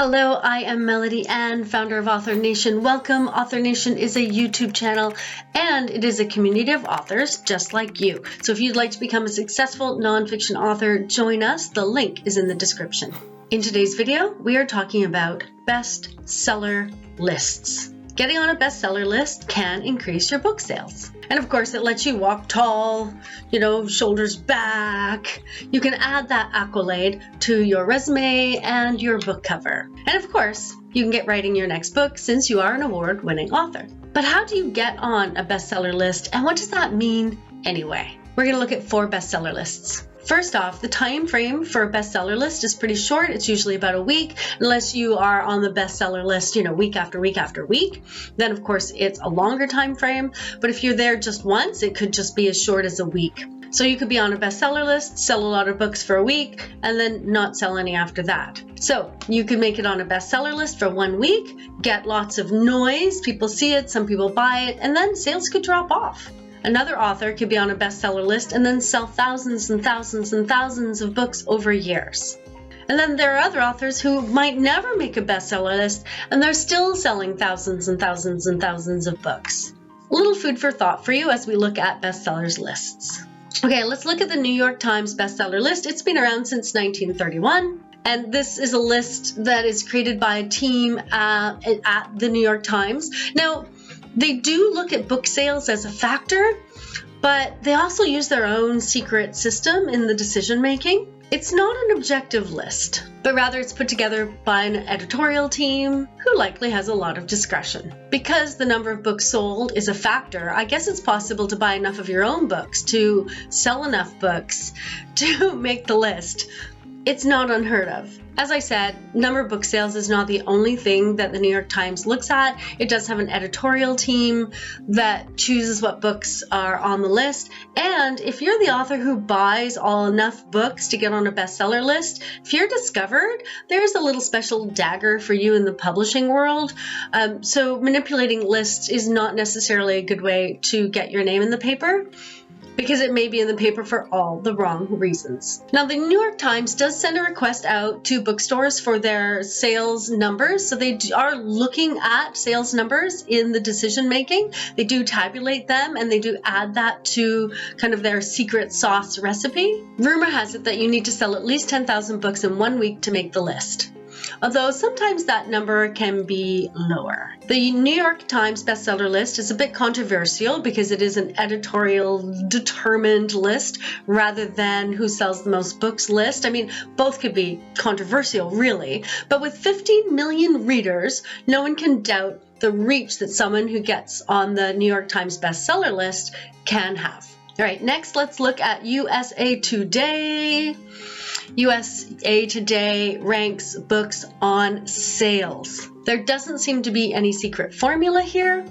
Hello, I am Melody Ann, founder of Author Nation. Welcome. Author Nation is a YouTube channel and it is a community of authors just like you. So if you'd like to become a successful nonfiction author, join us. The link is in the description. In today's video, we are talking about bestseller lists. Getting on a bestseller list can increase your book sales. And of course, it lets you walk tall, shoulders back. You can add that accolade to your resume and your book cover. And of course, you can get writing your next book since you are an award-winning author. But how do you get on a bestseller list, and what does that mean anyway? We're going to look at 4 bestseller lists. First off, the time frame for a bestseller list is pretty short. It's usually about a week, unless you are on the bestseller list, week after week after week. Then, of course, it's a longer time frame. But if you're there just once, it could just be as short as a week. So you could be on a bestseller list, sell a lot of books for a week, and then not sell any after that. So you could make it on a bestseller list for 1 week, get lots of noise, people see it, some people buy it, and then sales could drop off. Another author could be on a bestseller list and then sell thousands and thousands and thousands of books over years. And then there are other authors who might never make a bestseller list and they're still selling thousands and thousands and thousands of books. A little food for thought for you as we look at bestsellers lists. Okay, let's look at the New York Times bestseller list. It's been around since 1931. And this is a list that is created by a team at the New York Times. Now, they do look at book sales as a factor, but they also use their own secret system in the decision making. It's not an objective list, but rather it's put together by an editorial team who likely has a lot of discretion. Because the number of books sold is a factor, I guess it's possible to buy enough of your own books, to sell enough books to make the list. It's not unheard of. As I said, number of book sales is not the only thing that the New York Times looks at. It does have an editorial team that chooses what books are on the list. And if you're the author who buys enough books to get on a bestseller list, if you're discovered, there's a little special dagger for you in the publishing world. So manipulating lists is not necessarily a good way to get your name in the paper, because it may be in the paper for all the wrong reasons. Now, the New York Times does send a request out to bookstores for their sales numbers. So they are looking at sales numbers in the decision making. They do tabulate them and they do add that to kind of their secret sauce recipe. Rumor has it that you need to sell at least 10,000 books in 1 week to make the list. Although sometimes that number can be lower. The New York Times bestseller list is a bit controversial because it is an editorial determined list rather than who sells the most books list. I mean, both could be controversial, really. But with 15 million readers, no one can doubt the reach that someone who gets on the New York Times bestseller list can have. All right, next let's look at USA Today. USA Today ranks books on sales. There doesn't seem to be any secret formula here.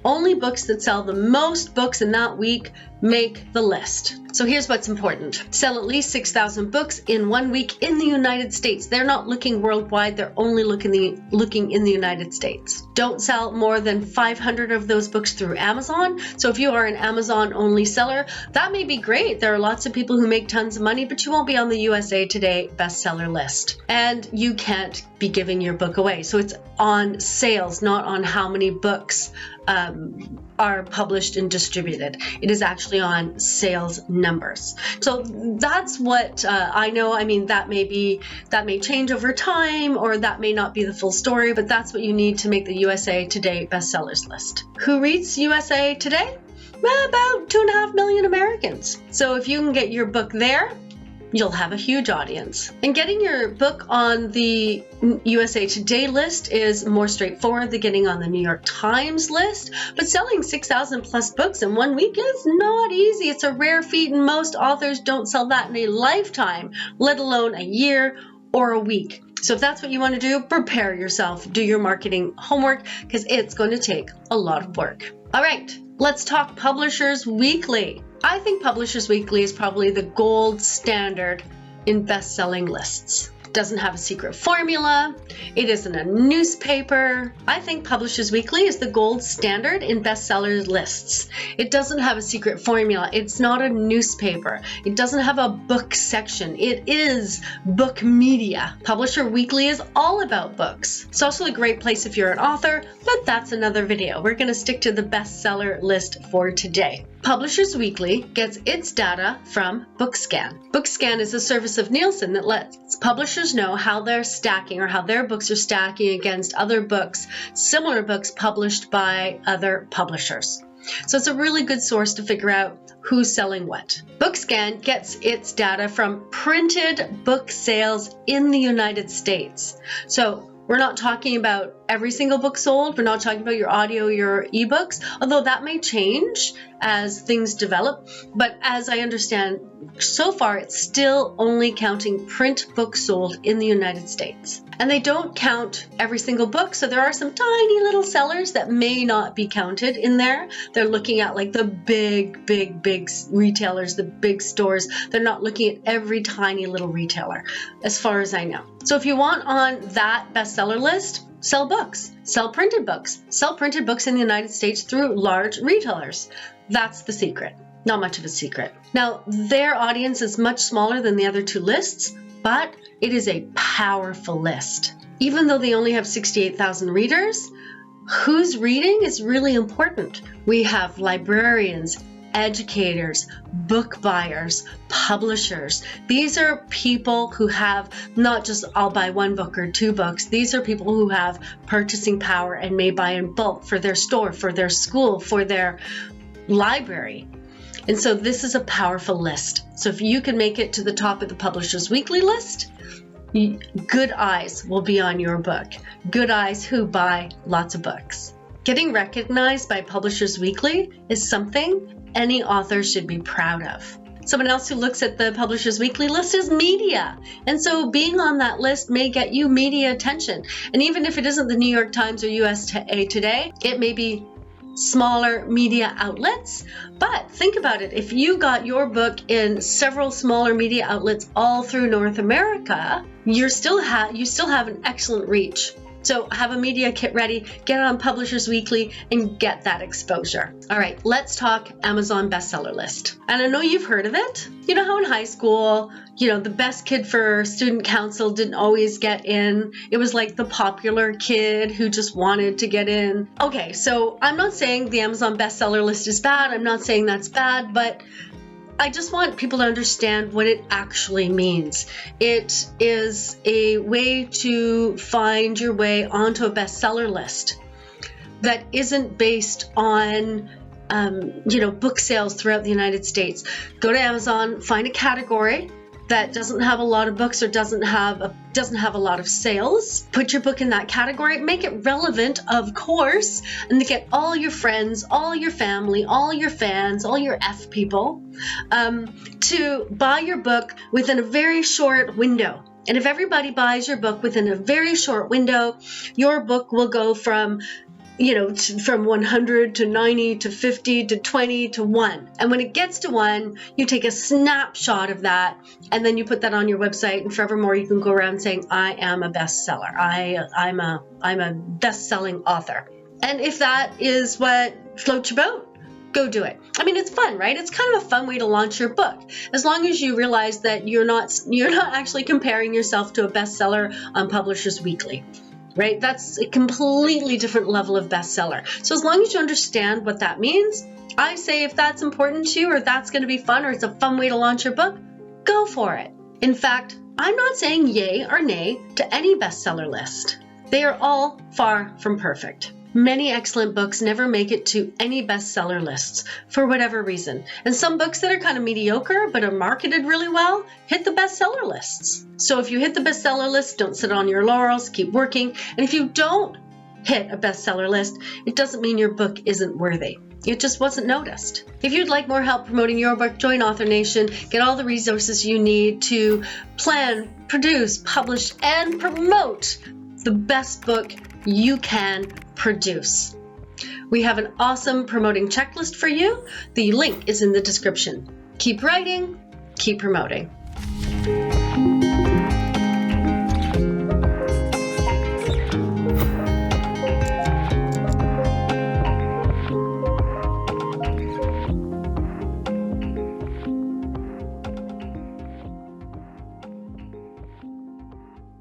Only books that sell the most books in that week make the list. So here's what's important. Sell at least 6,000 books in 1 week in the United States. They're not looking worldwide, they're only looking in the United States. Don't sell more than 500 of those books through Amazon. So if you are an Amazon-only seller, that may be great. There are lots of people who make tons of money, but you won't be on the USA Today bestseller list. And you can't be giving your book away. So it's on sales, not on how many books are published and distributed. It is actually on sales numbers. So that's what I know. I mean, that may change over time, or that may not be the full story, but that's what you need to make the USA Today bestsellers list. Who reads USA Today? Well, about 2.5 million Americans. So if you can get your book there, you'll have a huge audience. And getting your book on the USA Today list is more straightforward than getting on the New York Times list, but selling 6,000 plus books in 1 week is not easy. It's a rare feat, and most authors don't sell that in a lifetime, let alone a year or a week. So if that's what you want to do, prepare yourself, do your marketing homework, because it's going to take a lot of work. All right, let's talk Publishers Weekly. I think Publishers Weekly is probably the gold standard in best-selling lists. doesn't have a secret formula. It isn't a newspaper. I think Publishers Weekly is the gold standard in bestseller lists. It doesn't have a secret formula. It's not a newspaper. It doesn't have a book section. It is book media. Publisher Weekly is all about books. It's also a great place if you're an author, but that's another video. We're going to stick to the bestseller list for today. Publishers Weekly gets its data from BookScan. BookScan is a service of Nielsen that lets publishers know how they're stacking or how their books are stacking against other books, similar books published by other publishers. So it's a really good source to figure out who's selling what. BookScan gets its data from printed book sales in the United States. So we're not talking about every single book sold. We're not talking about your audio, your ebooks, although that may change as things develop. But as I understand, so far, it's still only counting print books sold in the United States. And they don't count every single book. So there are some tiny little sellers that may not be counted in there. They're looking at like the big retailers, the big stores. They're not looking at every tiny little retailer, as far as I know. So if you want on that bestseller list, sell books, sell printed books in the United States through large retailers. That's the secret. Not much of a secret. Now, their audience is much smaller than the other two lists, but it is a powerful list. Even though they only have 68,000 readers, who's reading is really important. We have librarians, educators, book buyers, publishers. These are people who have not just I'll buy one book or two books. These are people who have purchasing power and may buy in bulk for their store, for their school, for their library. And so this is a powerful list. So if you can make it to the top of the Publishers Weekly list, good eyes will be on your book. Good eyes who buy lots of books. Getting recognized by Publishers Weekly is something any author should be proud of. Someone else who looks at the Publishers Weekly list is media. And so being on that list may get you media attention. And even if it isn't the New York Times or USA Today, it may be smaller media outlets. But think about it. If you got your book in several smaller media outlets all through North America, you still have an excellent reach. So have a media kit ready, get on Publishers Weekly, and get that exposure. All right, let's talk Amazon bestseller list. And I know you've heard of it. You know how in high school, the best kid for student council didn't always get in. It was like the popular kid who just wanted to get in. Okay, so I'm not saying the Amazon bestseller list is bad. I'm not saying that's bad, but I just want people to understand what it actually means. It is a way to find your way onto a bestseller list that isn't based on book sales throughout the United States. Go to Amazon, find a category that doesn't have a lot of books or doesn't have a lot of sales. Put your book in that category, make it relevant, of course, and to get all your friends, all your family, all your fans, all your F people to buy your book within a very short window. And if everybody buys your book within a very short window, your book will go from 100 to 90 to 50 to 20 to 1. And when it gets to 1, you take a snapshot of that and then you put that on your website, and forevermore you can go around saying, I am a bestseller. I'm a best-selling author. And if that is what floats your boat, go do it. I mean, it's fun, right? It's kind of a fun way to launch your book. As long as you realize that you're not actually comparing yourself to a bestseller on Publishers Weekly. Right? That's a completely different level of bestseller. So as long as you understand what that means, I say if that's important to you or that's going to be fun or it's a fun way to launch your book, go for it. In fact, I'm not saying yay or nay to any bestseller list. They are all far from perfect. Many excellent books never make it to any bestseller lists for whatever reason. And some books that are kind of mediocre but are marketed really well hit the bestseller lists. So if you hit the bestseller list, don't sit on your laurels, keep working. And if you don't hit a bestseller list, it doesn't mean your book isn't worthy. It just wasn't noticed. If you'd like more help promoting your book, join Author Nation. Get all the resources you need to plan, produce, publish, and promote the best book you can produce. We have an awesome promoting checklist for you. The link is in the description. Keep writing, keep promoting.